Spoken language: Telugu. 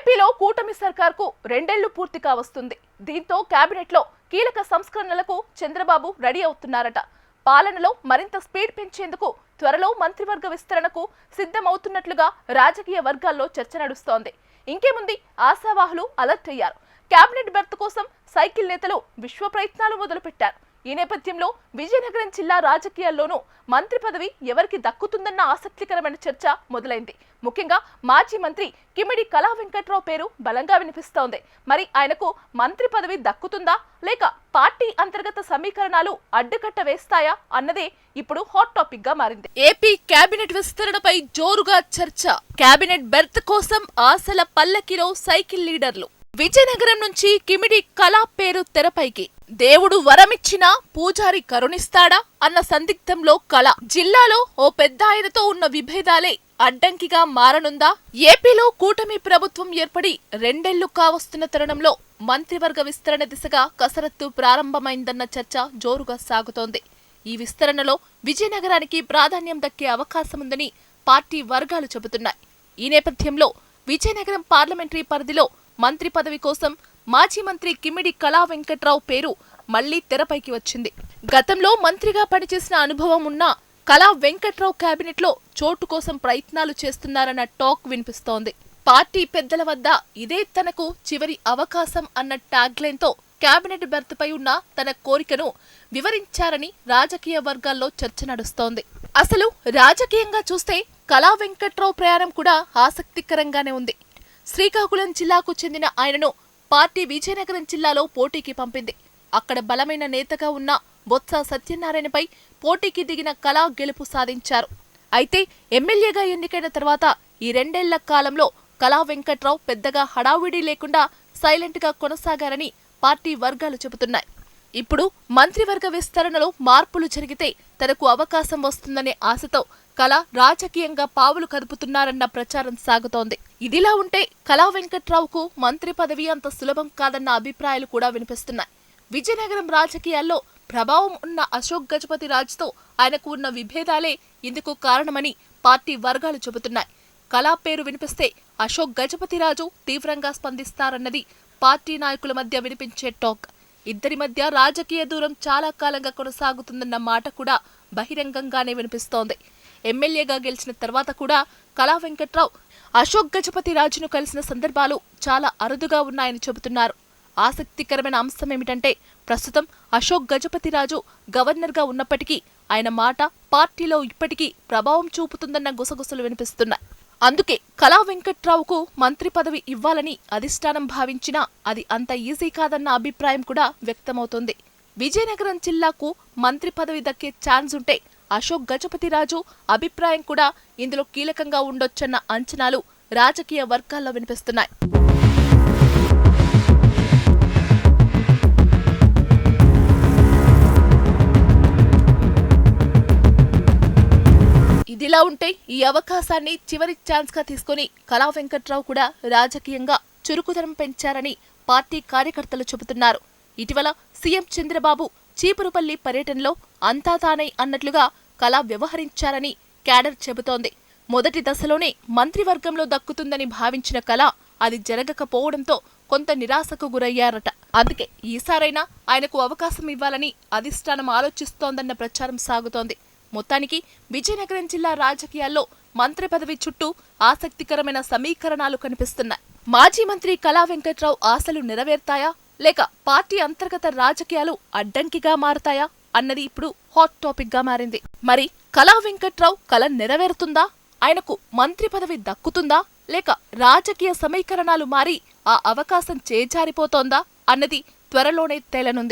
ఏపీలో కూటమి సర్కార్కు రెండేళ్లు పూర్తి కావస్తుంది. దీంతో కేబినెట్లో కీలక సంస్కరణలకు చంద్రబాబు రెడీ అవుతున్నారట. పాలనలో మరింత స్పీడ్ పెంచేందుకు త్వరలో మంత్రివర్గ విస్తరణకు సిద్ధమవుతున్నట్లుగా రాజకీయ వర్గాల్లో చర్చ నడుస్తోంది. ఇంకేముంది, ఆశావాహులు అలర్ట్ అయ్యారు. కేబినెట్ బెర్త్ కోసం సైకిల్ నేతలు విశ్వ ప్రయత్నాలు మొదలుపెట్టారు. ఈ నేపథ్యంలో విజయనగరం జిల్లా రాజకీయాల్లోనూ మంత్రి పదవి ఎవరికి దక్కుతుందన్న ఆసక్తికరమైన చర్చ మొదలైంది. ముఖ్యంగా మాజీ మంత్రి కిమిడి కళా వెంకట్రావు పేరు బలంగా వినిపిస్తోంది. మరి ఆయనకు మంత్రి పదవి దక్కుతుందా, లేక పార్టీ అంతర్గత సమీకరణాలు అడ్డుకట్ట వేస్తాయా అన్నదే ఇప్పుడు హాట్ టాపిక్ గా మారింది. ఏపీ కేబినెట్ విస్తరణపై జోరుగా చర్చ. కేబినెట్ బెర్త్ కోసం ఆశల పల్లకిలో సైకిల్ లీడర్లు. విజయనగరం నుంచి కిమిడి కళా పేరు తెరపైకి. దేవుడు వరమిచ్చినా పూజారి కరుణిస్తాడా అన్న సందిగ్ధంలో కళ. జిల్లాలో ఓ పెద్ద ఆయనతో ఉన్న విభేదాలే అడ్డంకిగా మారనుందా? ఏపీలో కూటమి ప్రభుత్వం ఏర్పడి రెండేళ్లు కావస్తున్న తరుణంలో మంత్రివర్గ విస్తరణ దిశగా కసరత్తు ప్రారంభమైందన్న చర్చ జోరుగా సాగుతోంది. ఈ విస్తరణలో విజయనగరానికి ప్రాధాన్యం దక్కే అవకాశముందని పార్టీ వర్గాలు చెబుతున్నాయి. ఈ నేపథ్యంలో విజయనగరం పార్లమెంటరీ పరిధిలో మంత్రి పదవి కోసం మాజీ మంత్రి కిమిడి కళా వెంకట్రావు పేరు మళ్లీ తెరపైకి వచ్చింది. గతంలో మంత్రిగా పనిచేసిన అనుభవం ఉన్న కళా వెంకట్రావు కేబినెట్ లో చోటు కోసం ప్రయత్నాలు చేస్తున్నారన్న టాక్ వినిపిస్తోంది. పార్టీ పెద్దల వద్ద ఇదే తనకు చివరి అవకాశం అన్న ట్యాగ్లైన్ తో కేబినెట్ బెర్త్ పై ఉన్న తన కోరికను వివరించారని రాజకీయ వర్గాల్లో చర్చ నడుస్తోంది. అసలు రాజకీయంగా చూస్తే కళా వెంకట్రావు ప్రయాణం కూడా ఆసక్తికరంగానే ఉంది. శ్రీకాకుళం జిల్లాకు చెందిన ఆయనను పార్టీ విజయనగరం జిల్లాలో పోటీకి పంపింది. అక్కడ బలమైన నేతగా ఉన్న బొత్స సత్యనారాయణపై పోటీకి దిగిన కళా గెలుపు సాధించారు. అయితే ఎమ్మెల్యేగా ఎన్నికైన తర్వాత ఈ రెండేళ్ల కాలంలో కళా వెంకట్రావు పెద్దగా హడావిడి లేకుండా సైలెంట్ గా కొనసాగారని పార్టీ వర్గాలు చెబుతున్నాయి. ఇప్పుడు మంత్రివర్గ విస్తరణలో మార్పులు జరిగితే తనకు అవకాశం వస్తుందనే ఆశతో కళ రాజకీయంగా పావులు కదుపుతున్నారన్న ప్రచారం సాగుతోంది. ఇదిలా ఉంటే కళా వెంకట్రావుకు మంత్రి పదవి అంత సులభం కాదన్న అభిప్రాయాలు కూడా వినిపిస్తున్నాయి. విజయనగరం రాజకీయాల్లో ప్రభావం ఉన్న అశోక్ గజపతి రాజుతో ఆయనకు ఉన్న విభేదాలే ఇందుకు కారణమని పార్టీ వర్గాలు చెబుతున్నాయి. కళా పేరు వినిపిస్తే అశోక్ గజపతి రాజు తీవ్రంగా స్పందిస్తారన్నది పార్టీ నాయకుల మధ్య వినిపించే టాక్. ఇద్దరి మధ్య రాజకీయ దూరం చాలా కాలంగా కొనసాగుతుందన్న మాట కూడా బహిరంగంగానే వినిపిస్తోంది. ఎమ్మెల్యేగా గెలిచిన తర్వాత కూడా కళా వెంకట్రావు అశోక్ గజపతి రాజును కలిసిన సందర్భాలు చాలా అరుదుగా ఉన్నాయని చెబుతున్నారు. ఆసక్తికరమైన అంశం ఏమిటంటే, ప్రస్తుతం అశోక్ గజపతి రాజు గవర్నర్గా ఉన్నప్పటికీ ఆయన మాట పార్టీలో ఇప్పటికీ ప్రభావం చూపుతుందన్న గుసగుసలు వినిపిస్తున్నాయి. అందుకే కళా వెంకట్రావుకు మంత్రి పదవి ఇవ్వాలని అధిష్టానం భావించినా అది అంత ఈజీ కాదన్న అభిప్రాయం కూడా వ్యక్తమవుతోంది. విజయనగరం జిల్లాకు మంత్రి పదవి దక్కే ఛాన్స్ ఉంటే అశోక్ గజపతి రాజు అభిప్రాయం కూడా ఇందులో కీలకంగా ఉండొచ్చన్న అంచనాలు రాజకీయ వర్గాల్లో వినిపిస్తున్నాయి. ఇదిలా ఉంటే ఈ అవకాశాన్ని చివరి ఛాన్స్ గా తీసుకుని కళా వెంకట్రావు కూడా రాజకీయంగా చురుకుదనం పెంచారని పార్టీ కార్యకర్తలు చెబుతున్నారు. ఇటీవల సీఎం చంద్రబాబు చీపురుపల్లి పర్యటనలో అంతా తానై అన్నట్లుగా కళా వ్యవహరించారని క్యాడర్ చెబుతోంది. మొదటి దశలోనే మంత్రివర్గంలో దక్కుతుందని భావించిన కళ అది జరగకపోవడంతో కొంత నిరాశకు గురయ్యారట. అందుకే ఈసారైనా ఆయనకు అవకాశం ఇవ్వాలని అధిష్టానం ఆలోచిస్తోందన్న ప్రచారం సాగుతోంది. మొత్తానికి విజయనగరం జిల్లా రాజకీయాల్లో మంత్రి పదవి చుట్టూ ఆసక్తికరమైన సమీకరణాలు కనిపిస్తున్నాయి. మాజీ మంత్రి కళా వెంకట్రావు ఆశలు నెరవేర్తాయా, లేక పార్టీ అంతర్గత రాజకీయాలు అడ్డంకిగా మారతాయా అన్నది ఇప్పుడు హాట్ టాపిక్ గా మారింది. మరి కళా వెంకట్రావు కళ నెరవేరుతుందా? ఆయనకు మంత్రి పదవి దక్కుతుందా, లేక రాజకీయ సమీకరణాలు మారి ఆ అవకాశం చేజారిపోతోందా అన్నది త్వరలోనే తేలనుంది.